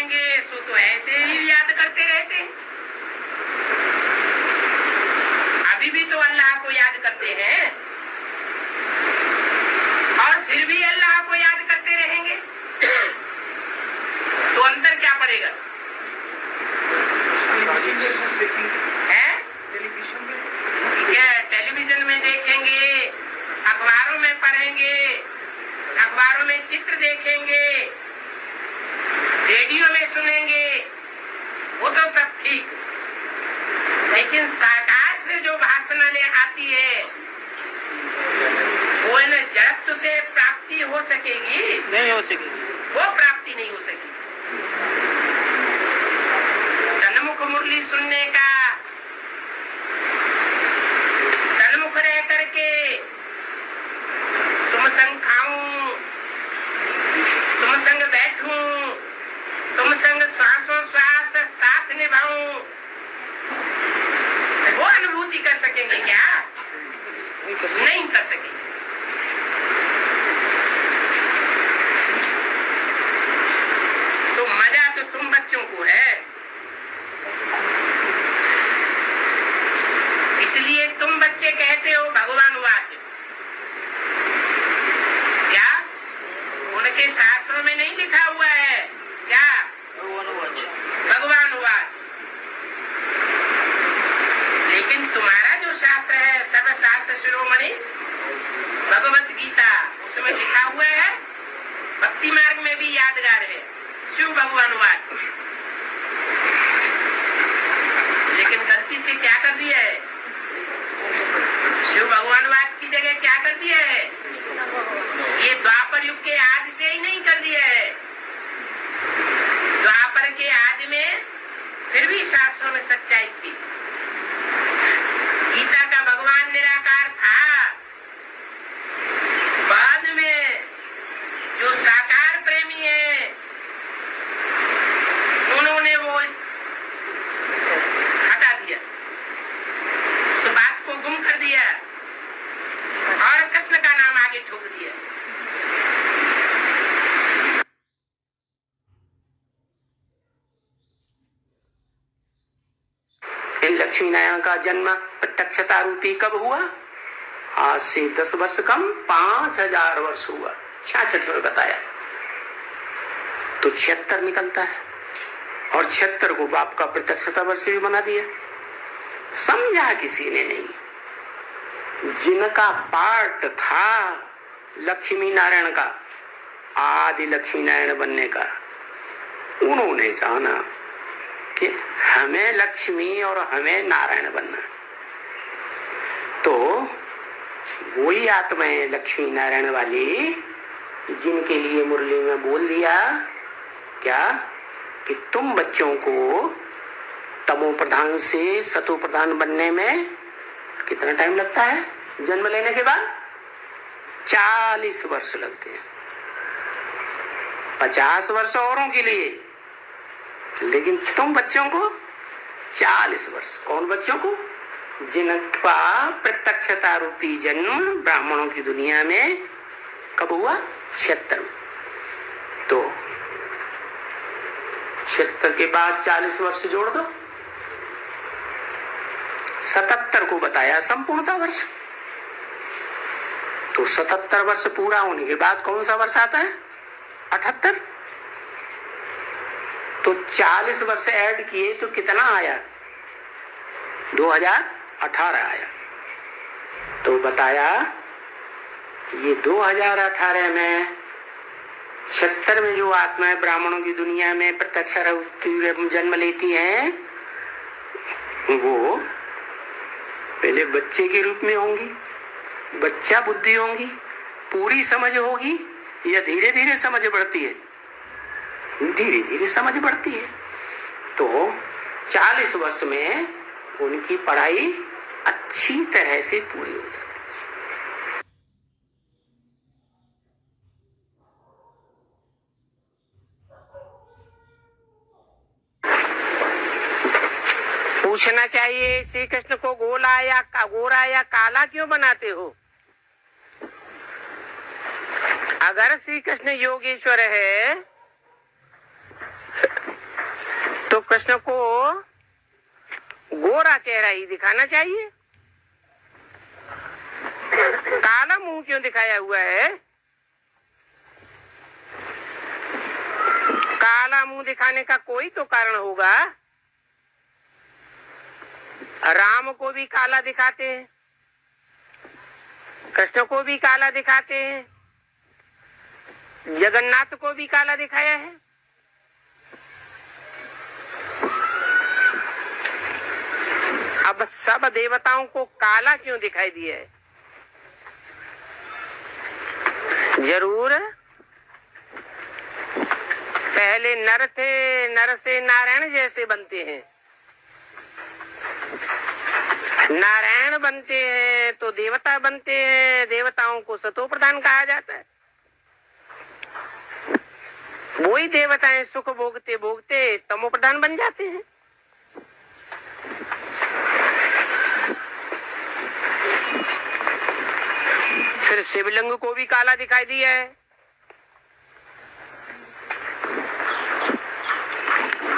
करेंगे सो तो ऐसे ही याद करते रहते। अभी भी तो अल्लाह को याद करते हैं और फिर भी अल्लाह को याद करते रहेंगे, तो अंतर क्या पड़ेगा? है ठीक है, टेलीविजन में देखेंगे, अखबारों में पढ़ेंगे, अखबारों में चित्र देखेंगे, रेडियो में सुनेंगे, वो तो सब ठीक। लेकिन साकार से जो भाषणाएं आती है वो न जड़त्व से प्राप्ति हो सकेगी? नहीं हो सकेगी, वो प्राप्ति नहीं हो सकेगी। सन्मुख मुरली सुनने का, सन्मुख रह करके तुम संग खाऊं, तुम संग बैठूं, तुम संग श्वासों श्वास साथ निभाऊं, वो अनुभूति कर सकेंगे क्या? नहीं कर सकेंगे। तो मजा तो तुम बच्चों को है, इसलिए तुम बच्चे कहते हो भगवान वाच। क्या उनके शास्त्रों में नहीं लिखा हुआ है क्या? भगवान वाच। लेकिन तुम्हारा जो शास्त्र है सब शास्त्र शिरोमणि भगवत गीता, उसमें लिखा हुआ है, भक्ति मार्ग में भी यादगार है, शिव भगवान वाच। लेकिन गलती से क्या कर दिया है? शिव भगवान वाच की जगह क्या कर दिया है? ये द्वापर युग के आदि से ही नहीं कर दिया है। द्वापर के आदि में फिर भी शास्त्रों में सच्चाई थी। गीता का भगवान निराकार था, बाद में जो साकार प्रेमी है उन्होंने वो हटा दिया, उस बात को गुम कर दिया और कृष्ण का नाम आगे ठोक दिया। लक्ष्मी नारायण का जन्म प्रत्यक्षता रूपी कब हुआ? आज से 10 वर्ष कम 5000 वर्ष हुआ। 66 में बताया तो 76 निकलता है, और 76 को बाप का प्रत्यक्षता वर्ष भी बना दिया। समझा किसी ने नहीं। जिनका पार्ट था लक्ष्मी नारायण का, आदि लक्ष्मी नारायण बनने का, उन्होंने जाना कि हमें लक्ष्मी और हमें नारायण बनना। तो वही आत्माएं लक्ष्मी नारायण वाली जिनके लिए मुरली में बोल दिया क्या कि तुम बच्चों को तमो प्रधान से सतो प्रधान बनने में कितना टाइम लगता है? जन्म लेने के बाद 40 वर्ष लगते हैं। 50 वर्ष औरों के लिए, लेकिन तुम बच्चों को 40 वर्ष। कौन बच्चों को? जिनका प्रत्यक्षता रूपी जन्म ब्राह्मणों की दुनिया में कब हुआ? 76 में। तो 76 के बाद 40 वर्ष जोड़ दो, 77 को बताया संपूर्णता वर्ष। तो 77 वर्ष पूरा होने के बाद कौन सा वर्ष आता है? 78। तो 40 वर्ष ऐड किए तो कितना आया? 2018 आया। तो बताया ये 2018 में 76 में जो आत्माएं ब्राह्मणों की दुनिया में प्रत्यक्ष जन्म लेती हैं वो पहले बच्चे के रूप में होंगी, बच्चा बुद्धि होंगी, पूरी समझ होगी, या धीरे धीरे समझ बढ़ती है? धीरे धीरे समझ बढ़ती है। तो 40 वर्ष में उनकी पढ़ाई अच्छी तरह से पूरी हो जाती है। पूछना चाहिए श्री कृष्ण को गोरा या काला क्यों बनाते हो? अगर श्री कृष्ण योगेश्वर है कृष्ण को गोरा चेहरा ही दिखाना चाहिए, काला मुंह क्यों दिखाया हुआ है? काला मुंह दिखाने का कोई तो कारण होगा। राम को भी काला दिखाते हैं, कृष्ण को भी काला दिखाते हैं, जगन्नाथ को भी काला दिखाया है। अब सब देवताओं को काला क्यों दिखाई दिया है? जरूर पहले नर थे, नर से नारायण जैसे बनते हैं, नारायण बनते हैं तो देवता बनते हैं, देवताओं को सतो प्रधान कहा जाता है। वही देवताएं सुख भोगते भोगते तमो प्रधान बन जाते हैं। फिर शिवलिंग को भी काला दिखाई दिया है।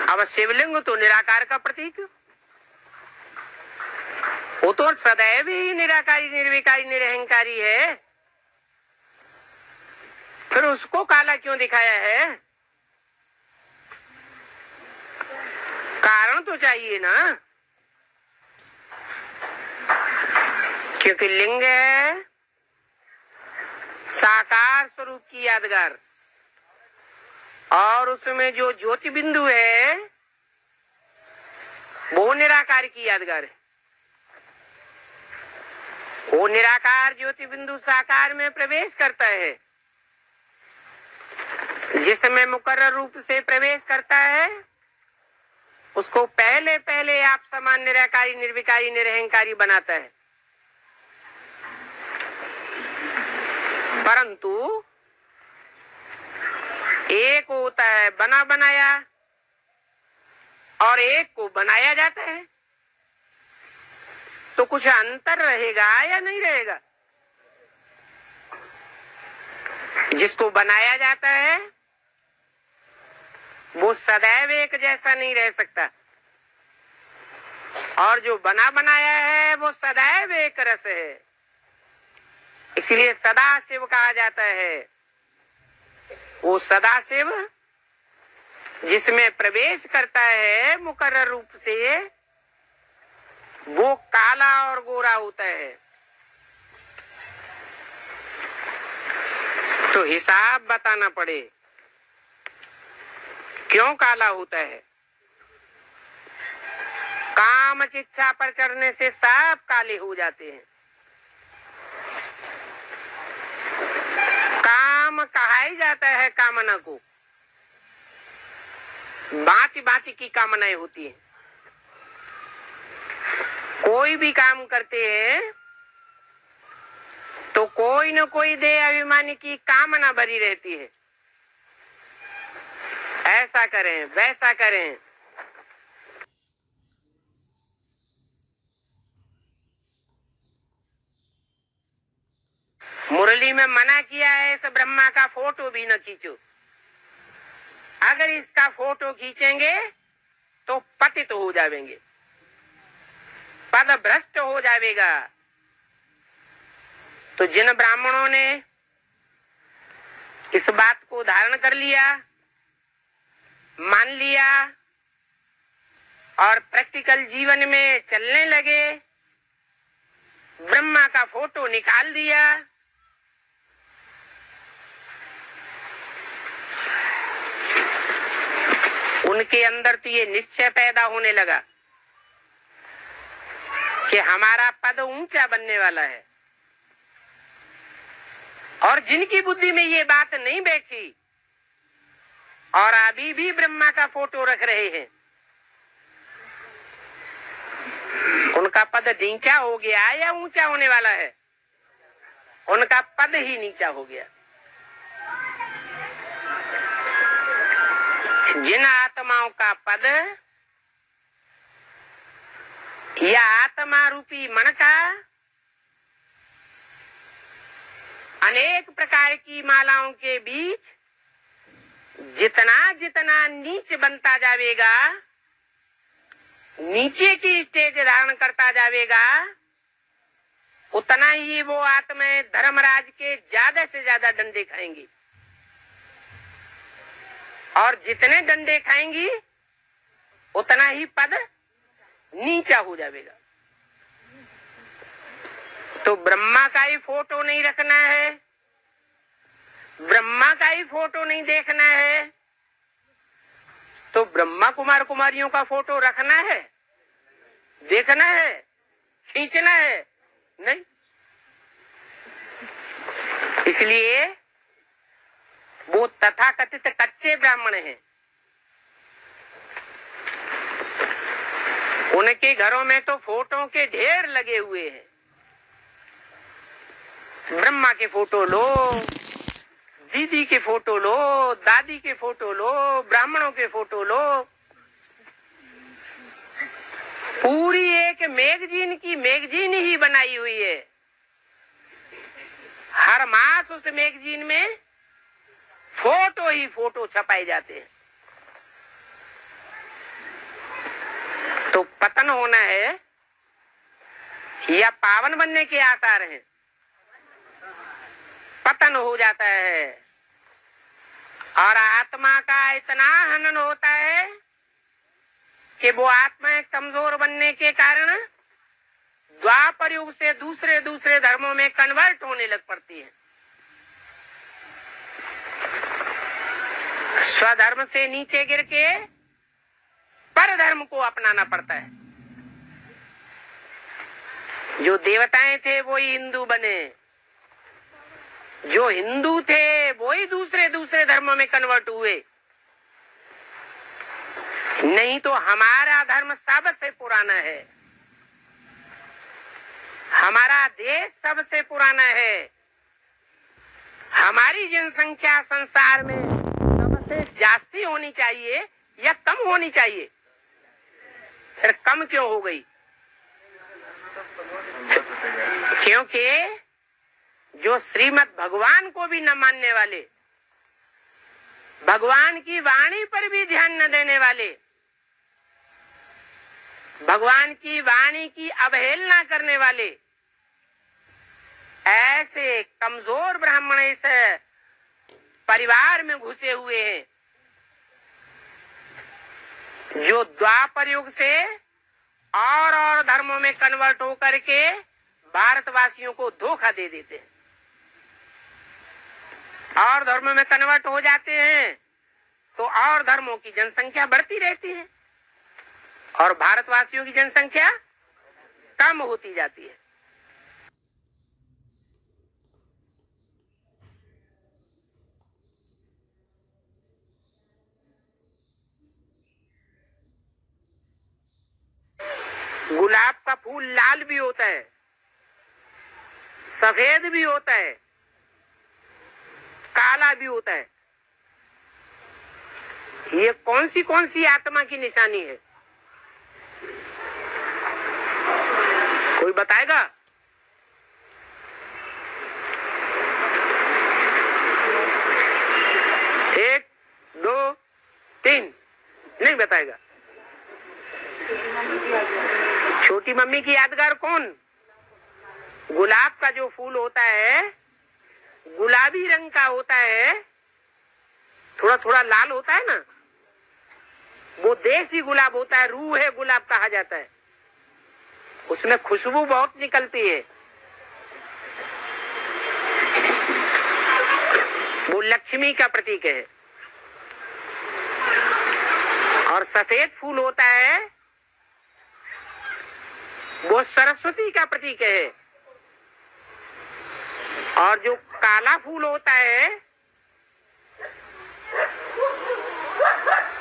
अब शिवलिंग तो निराकार का प्रतीक, वो तो सदैव ही निराकारी निर्विकारी निरहंकारी है, फिर उसको काला क्यों दिखाया है? कारण तो चाहिए ना, क्योंकि लिंग है साकार स्वरूप की यादगार, और उसमें जो ज्योति बिंदु है वो निराकार की यादगार है। वो निराकार ज्योति बिंदु साकार में प्रवेश करता है, जिसमें मुकर्रर रूप से प्रवेश करता है उसको पहले पहले आप समान निराकारी निर्विकारी निरहंकारी बनाता है। परंतु एक होता है बना बनाया और एक को बनाया जाता है, तो कुछ अंतर रहेगा या नहीं रहेगा? जिसको बनाया जाता है वो सदैव एक जैसा नहीं रह सकता, और जो बना बनाया है वो सदैव एक रस है। इसलिए सदाशिव कहा जाता है। वो सदाशिव जिसमें प्रवेश करता है मुकर्रर रूप से, वो काला और गोरा होता है। तो हिसाब बताना पड़े क्यों काला होता है। काम चिच्छा पर चढ़ने से सब काले हो जाते हैं। काम कहा ही जाता है कामना को, भांति भांति की कामनाएं होती हैं। कोई भी काम करते हैं तो कोई न कोई देह अभिमानी की कामना भरी रहती है, ऐसा करें वैसा करें। मुरली में मना किया है इस ब्रह्मा का फोटो भी न खींचो। अगर इसका फोटो खींचेंगे तो पतित हो जाएंगे, पद भ्रष्ट हो जाएगा। तो जिन ब्राह्मणों ने इस बात को धारण कर लिया, मान लिया और प्रैक्टिकल जीवन में चलने लगे, ब्रह्मा का फोटो निकाल दिया, उनके अंदर तो ये निश्चय पैदा होने लगा कि हमारा पद ऊंचा बनने वाला है। और जिनकी बुद्धि में ये बात नहीं बैठी और अभी भी ब्रह्मा का फोटो रख रहे हैं, उनका पद नीचा हो गया या ऊंचा होने वाला है? उनका पद ही नीचा हो गया। जिन आत्माओं का पद या आत्मा रूपी मन का अनेक प्रकार की मालाओं के बीच जितना जितना नीच बनता जाएगा, नीचे की स्टेज धारण करता जाएगा, उतना ही वो आत्माएं धर्मराज के ज्यादा से ज्यादा डंडे खाएंगी, और जितने डंडे खाएंगी उतना ही पद नीचा हो जाएगा। तो ब्रह्मा का ही फोटो नहीं रखना है, ब्रह्मा का ही फोटो नहीं देखना है, तो ब्रह्मा कुमार कुमारियों का फोटो रखना है, देखना है, खींचना है? नहीं। इसलिए वो तथाकथित कच्चे ब्राह्मण हैं, उनके घरों में तो फोटो के ढेर लगे हुए हैं। ब्रह्मा के फोटो लो, दीदी के फोटो लो, दादी के फोटो लो, ब्राह्मणों के फोटो लो, पूरी एक मैगजीन की मैगजीन ही बनाई हुई है। हर मास उस मैगजीन में फोटो ही फोटो छपाए जाते हैं। तो पतन होना है या पावन बनने के आसार हैं? पतन हो जाता है, और आत्मा का इतना हनन होता है कि वो आत्मा कमजोर बनने के कारण द्वापर युग से दूसरे दूसरे धर्मों में कन्वर्ट होने लग पड़ती है। स्वधर्म से नीचे गिर के पर धर्म को अपनाना पड़ता है। जो देवताएं थे वो ही हिंदू बने, जो हिंदू थे वो ही दूसरे दूसरे धर्मों में कन्वर्ट हुए। नहीं तो हमारा धर्म सबसे पुराना है, हमारा देश सबसे पुराना है, हमारी जनसंख्या संसार में सबसे जास्ती होनी चाहिए या कम होनी चाहिए? फिर कम क्यों हो गई? क्योंकि जो श्रीमद् भगवान को भी न मानने वाले, भगवान की वाणी पर भी ध्यान न देने वाले, भगवान की वाणी की अवहेलना करने वाले, ऐसे कमजोर ब्राह्मण इस परिवार में घुसे हुए हैं, जो द्वापर युग से और धर्मों में कन्वर्ट होकर के भारतवासियों को धोखा दे देते हैं। और धर्मों में कन्वर्ट हो जाते हैं तो और धर्मों की जनसंख्या बढ़ती रहती है और भारतवासियों की जनसंख्या कम होती जाती है। गुलाब का फूल लाल भी होता है, सफेद भी होता है, काला भी होता है। ये कौन सी आत्मा की निशानी है? कोई बताएगा? एक, दो, तीन, नहीं बताएगा। छोटी मम्मी की यादगार कौन? गुलाब का जो फूल होता है गुलाबी रंग का होता है, थोड़ा थोड़ा लाल होता है ना, वो देसी गुलाब होता है, रूह है गुलाब कहा जाता है। उसमें खुशबू बहुत निकलती है, वो लक्ष्मी का प्रतीक है। और सफेद फूल होता है वो सरस्वती का प्रतीक है। और जो काला फूल होता है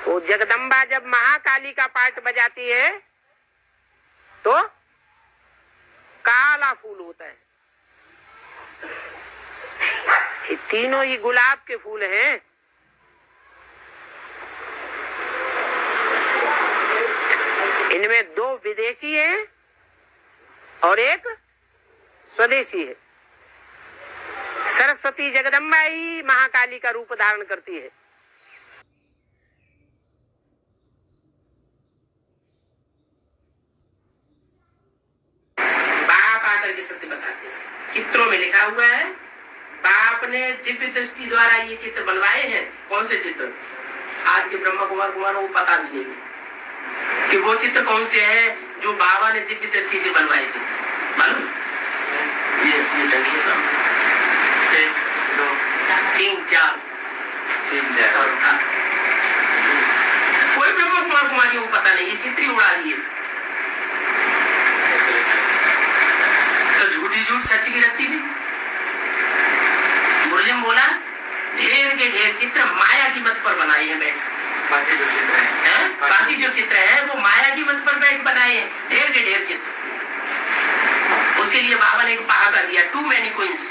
वो जगदम्बा जब महाकाली का पाठ बजाती है तो काला फूल होता है। ये तीनों ही गुलाब के फूल हैं। इनमें दो विदेशी हैं और एक स्वदेशी है। सरस्वती जगदम्बा ही महाकाली का रूप धारण करती है। करके सत्य बताते हैं। चित्रों में लिखा हुआ है, बाप ने दिव्य दृष्टि द्वारा ये चित्र बनवाए हैं। कौन से चित्र? आज के ब्रह्मा कुमार को पता भी नहीं कि वो चित्र कौन से हैं जो बाबा ने दिव्य दृष्टि से बनवाए थे। मालूम? ये 1 2 3 4 कोई ब्रह्मा कुमार कुमारियों को पता नहीं, ये चित्र ही उड़ा दिए। तो झूठी झूठ सच की रत्ती भी। मुरली में बोला ढेर के ढेर चित्र माया की मत पर बनाए हैं बैठ। बाकी जो चित्र है वो माया की मत पर बैठ बनाए हैं, ढेर के ढेर चित्र। उसके लिए बाबा ने एक पहाड़ा दिया, टू मैनी क्वींस।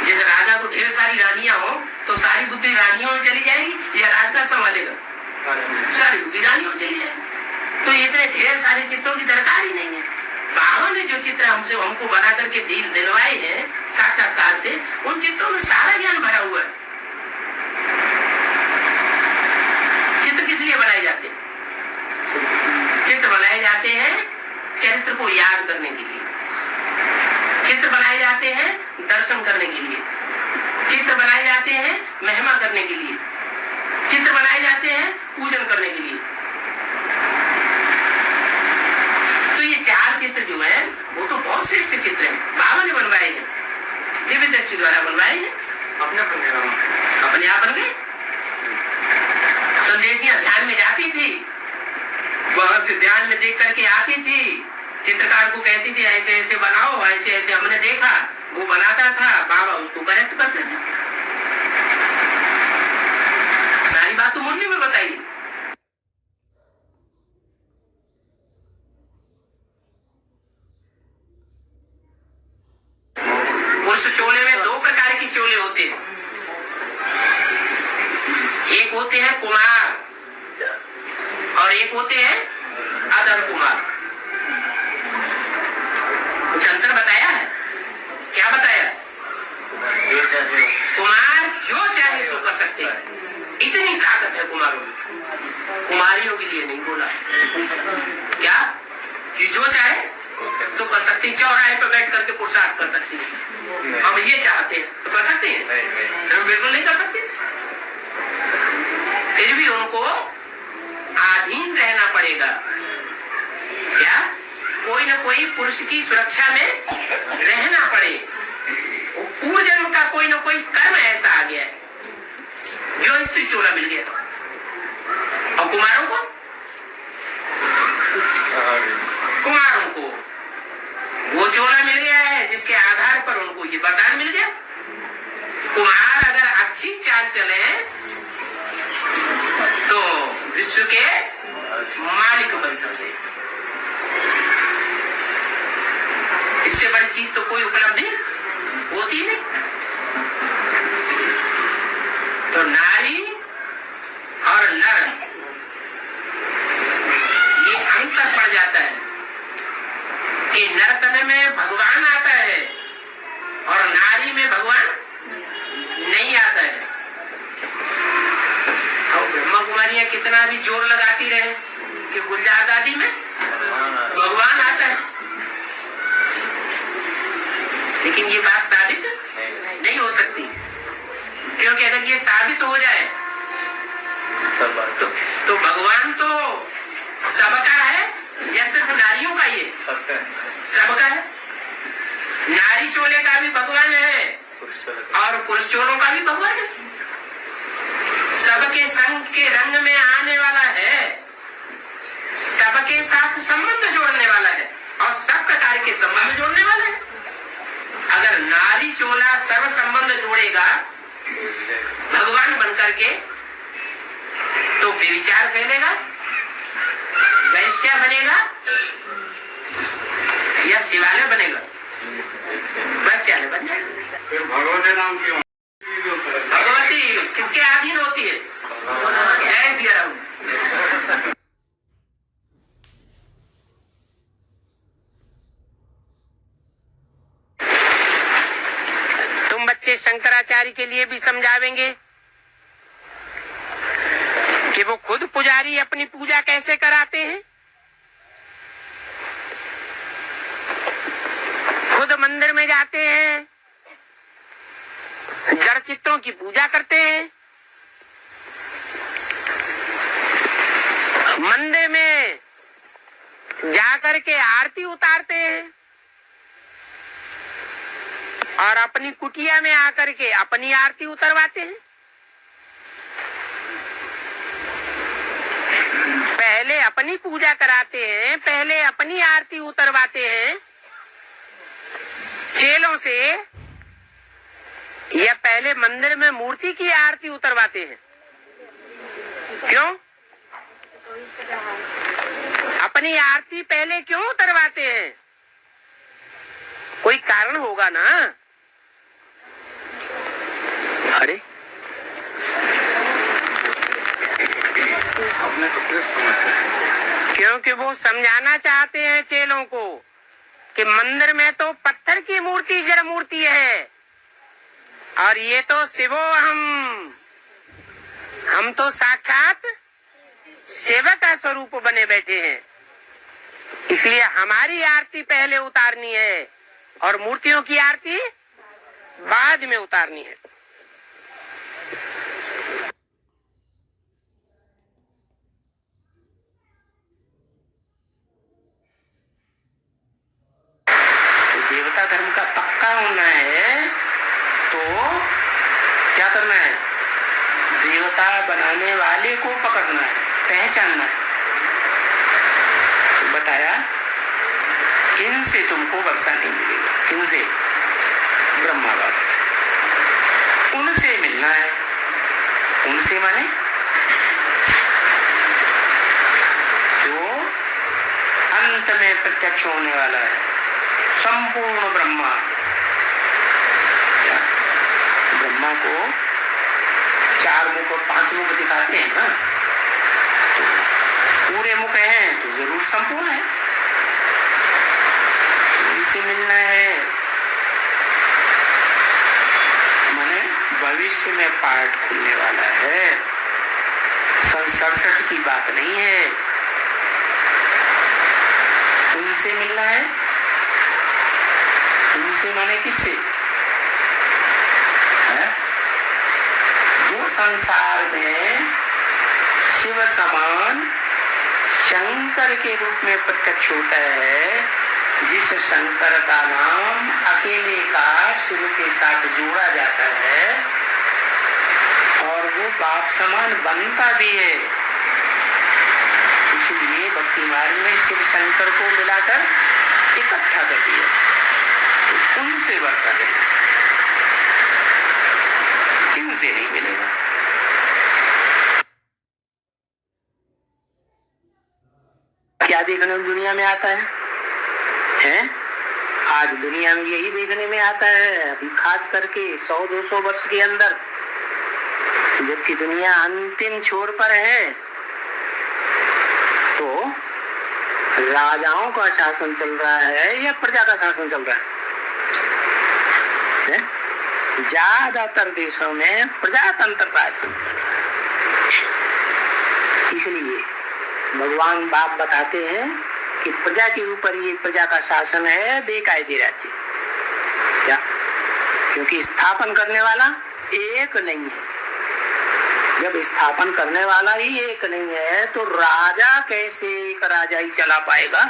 जैसे राजा को ढेर सारी रानियां हो तो सारी बुद्धि रानियों में चली जाएगी या राज का संभालेगा? सारी बुद्धि रानियों में चली जाएगी। तो इतने ढेर सारे चित्रों की दरकार ही नहीं है। बाबा ने जो चित्र हमको बना करके दिलवाए हैं साक्षात्कार से, उन चित्रों में सारा ज्ञान भरा हुआ है। चित्र किस लिए बनाए जाते हैं? चित्र बनाए जाते हैं चरित्र को याद करने के लिए। चित्र बनाए जाते हैं दर्शन करने के लिए। चित्र बनाए जाते हैं महिमा करने के लिए। चित्र बनाए जाते हैं पूजन करने के लिए। तो ये 4 चित्र जो है वो तो बहुत श्रेष्ठ चित्र हैं, बाबा ने बनवाए हैं, दिव्य दृष्टि द्वारा बनवाए हैं। अपने आप बन गए। संदेशियां ध्यान में जाती थी, वहां से ध्यान में देख करके आती थी, चित्रकार को कहती थी ऐसे ऐसे बनाओ, ऐसे ऐसे हमने देखा, वो बनाता था, बाबा उसको करेक्ट करते थे। सारी बात तो मुरली में बताइए। उस चोले में 2 प्रकार की चोले होते हैं। एक होते हैं कुमार और एक होते हैं अदर कुमार। कुछ अंतर बताया है? क्या बताया? कुमार जो चाहे सो कर सकते हैं, इतनी ताकत है कुमारों में। कुमारियों के लिए नहीं बोला क्या कि जो चाहे सो कर सकती, चौराहे पर बैठ करके पुरुषार्थ कर सकती है। हम ये चाहते हैं तो कर सकते हैं? हम बिल्कुल नहीं कर सकते। फिर भी उनको अधीन रहना पड़ेगा। क्या? कोई न कोई पुरुष की सुरक्षा में रहना पड़े। पूर्व जन्म का कोई न कोई कर्म ऐसा आ गया है जो स्त्री चोला मिल गया। और कुमारों को वो चोला मिल गया है जिसके आधार पर उनको ये वरदान मिल गया। कुमार अगर अच्छी चाल चले तो विश्व के मालिक बन सकते। इससे बड़ी चीज तो कोई उपलब्धि होती नहीं। तो नारी और नर ये अंतर पड़ जाता है कि नर्तन में भगवान आता है और नारी में भगवान नहीं आता है। और ब्रह्मा कुमारियां कितना भी जोर लगाती रहे कि गुलजार दादी में भगवान आता है, लेकिन ये बात साबित नहीं हो सकती। क्योंकि अगर ये साबित हो जाए तो भगवान तो सबका है या सिर्फ नारियों का? ये सबका है। नारी चोले का भी भगवान है और पुरुष चोलों का भी भगवान है। सबके संग के रंग में आने वाला है, सबके साथ संबंध जोड़ने वाला है और सब प्रकार के संबंध जोड़ने वाला है। अगर नारी चोला सर्व संबंध जोड़ेगा भगवान बनकर के तो व्यभिचार फैलेगा, वैश्या बनेगा या शिवालय बनेगा? वैश्यालय बन जाएगा। भगवती नाम क्यों? भगवती किसके अधीन होती है? जय श्री राम। तुम बच्चे शंकराचार्य के लिए भी समझावेंगे कि वो खुद पुजारी अपनी पूजा कैसे कराते हैं मंदिर में जाते हैं, जड़ चित्रों की पूजा करते हैं, मंदिर में जाकर के आरती उतारते हैं और अपनी कुटिया में आकर के अपनी आरती उतरवाते हैं। पहले अपनी पूजा कराते हैं, पहले अपनी आरती उतरवाते हैं चेलों से, या पहले मंदिर में मूर्ति की आरती उतरवाते हैं? क्यों? अपनी आरती पहले क्यों उतरवाते हैं? कोई कारण होगा ना। अरे क्योंकि वो समझाना चाहते हैं चेलों को कि मंदिर में तो पत्थर की मूर्ति जड़ मूर्ति है और ये तो शिवो हम तो साक्षात सेवक का स्वरूप बने बैठे हैं, इसलिए हमारी आरती पहले उतारनी है और मूर्तियों की आरती बाद में उतारनी है। देवता धर्म का पक्का होना है तो क्या करना है? देवता बनाने वाले को पकड़ना है, पहचानना है। तो बताया इनसे तुमको वर्षा नहीं मिलेगा। किनसे? ब्रह्मा बाबा से। उनसे मिलना है। उनसे माने जो अंत में प्रत्यक्ष होने वाला है, संपूर्ण ब्रह्मा। क्या ब्रह्मा को 4 मुख और 5 मुख दिखाते हैं ना, तो पूरे मुख हैं तो जरूर संपूर्ण है। उनसे मिलना है माने भविष्य में पाठ खुलने वाला है, 67 की बात नहीं है। उनसे मिलना है। उनसे माने किससे? जो संसार में शिव समान शंकर के रूप में प्रत्यक्ष होता है, जिस शंकर का नाम अकेले का शिव के साथ जोड़ा जाता है और वो बाप समान बनता भी है। इसलिए भक्ति मार्ग में शिव शंकर को मिलाकर इकट्ठा कर दिया। तो उनसे वर्षा देना, इनसे नहीं मिलेगा। क्या देखने में दुनिया में आता है? आज दुनिया में यही देखने में आता है, अभी खास करके 100-200 वर्ष के अंदर, जबकि दुनिया अंतिम छोर पर है, तो राजाओं का शासन चल रहा है या प्रजा का शासन चल रहा है? ज्यादातर देशों में प्रजातंत्र शासन चल रहा है। इसलिए भगवान बाप बताते हैं कि प्रजा के ऊपर ये प्रजा का शासन है, बेकायदे राज्य। क्या? क्योंकि स्थापन करने वाला एक नहीं है। जब स्थापन करने वाला ही एक नहीं है तो राजा कैसे एक राजा ही चला पाएगा?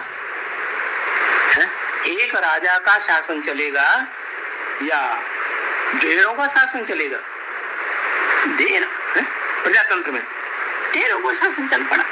एक राजा का शासन चलेगा या ढेरों का शासन चलेगा? ढेर प्रजातंत्र में ढेरों का शासन चल पड़ा।